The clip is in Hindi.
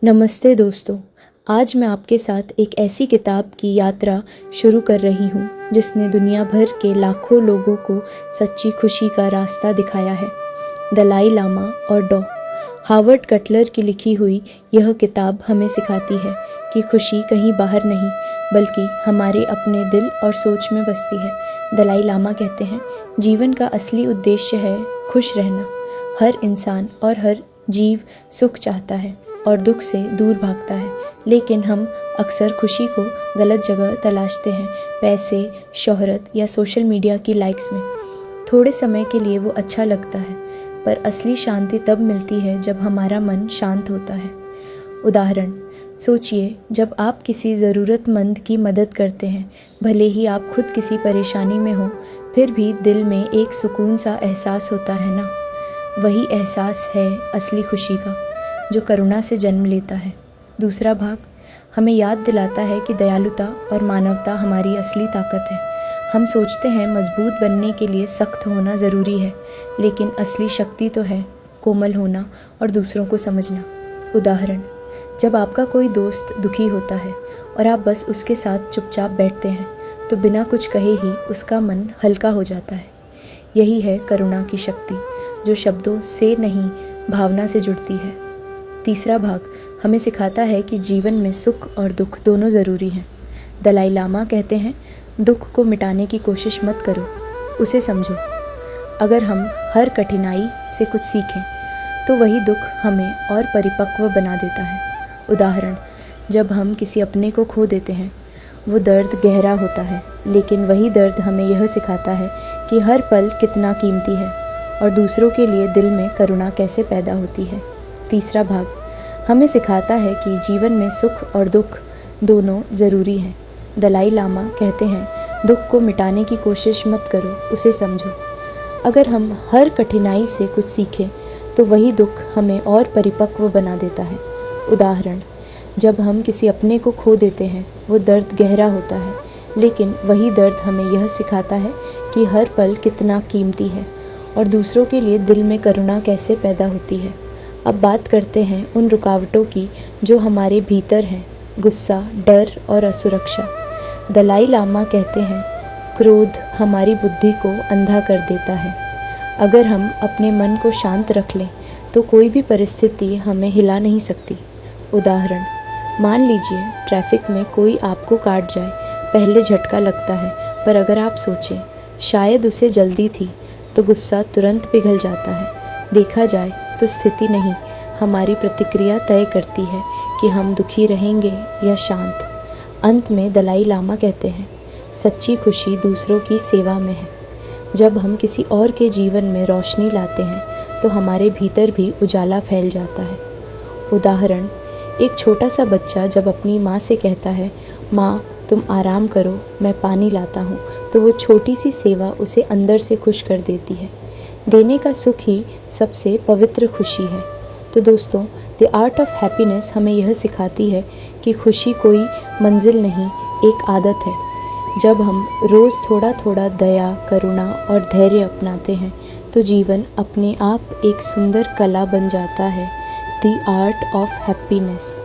नमस्ते दोस्तों। आज मैं आपके साथ एक ऐसी किताब की यात्रा शुरू कर रही हूँ जिसने दुनिया भर के लाखों लोगों को सच्ची खुशी का रास्ता दिखाया है। दलाई लामा और डॉ हावर्ड कटलर की लिखी हुई यह किताब हमें सिखाती है कि खुशी कहीं बाहर नहीं बल्कि हमारे अपने दिल और सोच में बसती है। दलाई लामा कहते हैं, जीवन का असली उद्देश्य है खुश रहना। हर इंसान और हर जीव सुख चाहता है और दुख से दूर भागता है, लेकिन हम अक्सर खुशी को गलत जगह तलाशते हैं, पैसे, शोहरत या सोशल मीडिया की लाइक्स में। थोड़े समय के लिए वो अच्छा लगता है, पर असली शांति तब मिलती है जब हमारा मन शांत होता है। उदाहरण सोचिए, जब आप किसी ज़रूरतमंद की मदद करते हैं, भले ही आप खुद किसी परेशानी में हो, फिर भी दिल में एक सुकून सा एहसास होता है ना। वही एहसास है असली खुशी का, जो करुणा से जन्म लेता है। दूसरा भाग हमें याद दिलाता है कि दयालुता और मानवता हमारी असली ताकत है। हम सोचते हैं मजबूत बनने के लिए सख्त होना ज़रूरी है, लेकिन असली शक्ति तो है कोमल होना और दूसरों को समझना। उदाहरण, जब आपका कोई दोस्त दुखी होता है और आप बस उसके साथ चुपचाप बैठते हैं, तो बिना कुछ कहे ही उसका मन हल्का हो जाता है। यही है करुणा की शक्ति, जो शब्दों से नहीं भावना से जुड़ती है। तीसरा भाग हमें सिखाता है कि जीवन में सुख और दुख दोनों ज़रूरी हैं। दलाई लामा कहते हैं, दुख को मिटाने की कोशिश मत करो, उसे समझो। अगर हम हर कठिनाई से कुछ सीखें, तो वही दुख हमें और परिपक्व बना देता है। उदाहरण, जब हम किसी अपने को खो देते हैं, वो दर्द गहरा होता है, लेकिन वही दर्द हमें यह सिखाता है कि हर पल कितना कीमती है और दूसरों के लिए दिल में करुणा कैसे पैदा होती है। तीसरा भाग हमें सिखाता है कि जीवन में सुख और दुख दोनों ज़रूरी हैं। दलाई लामा कहते हैं, दुख को मिटाने की कोशिश मत करो, उसे समझो। अगर हम हर कठिनाई से कुछ सीखें, तो वही दुख हमें और परिपक्व बना देता है। उदाहरण, जब हम किसी अपने को खो देते हैं, वो दर्द गहरा होता है, लेकिन वही दर्द हमें यह सिखाता है कि हर पल कितना कीमती है और दूसरों के लिए दिल में करुणा कैसे पैदा होती है। अब बात करते हैं उन रुकावटों की जो हमारे भीतर हैं, गुस्सा, डर और असुरक्षा। दलाई लामा कहते हैं, क्रोध हमारी बुद्धि को अंधा कर देता है। अगर हम अपने मन को शांत रख लें, तो कोई भी परिस्थिति हमें हिला नहीं सकती। उदाहरण, मान लीजिए ट्रैफिक में कोई आपको काट जाए, पहले झटका लगता है, पर अगर आप सोचें शायद उसे जल्दी थी, तो गुस्सा तुरंत पिघल जाता है। देखा जाए तो स्थिति नहीं, हमारी प्रतिक्रिया तय करती है कि हम दुखी रहेंगे या शांत। अंत में दलाई लामा कहते हैं, सच्ची खुशी दूसरों की सेवा में है। जब हम किसी और के जीवन में रोशनी लाते हैं, तो हमारे भीतर भी उजाला फैल जाता है। उदाहरण, एक छोटा सा बच्चा जब अपनी माँ से कहता है, माँ तुम आराम करो, मैं पानी लाता हूँ, तो वो छोटी सी सेवा उसे अंदर से खुश कर देती है। देने का सुख ही सबसे पवित्र खुशी है। तो दोस्तों, द आर्ट ऑफ हैप्पीनेस हमें यह सिखाती है कि खुशी कोई मंजिल नहीं, एक आदत है। जब हम रोज़ थोड़ा थोड़ा दया, करुणा और धैर्य अपनाते हैं, तो जीवन अपने आप एक सुंदर कला बन जाता है। The art of happiness.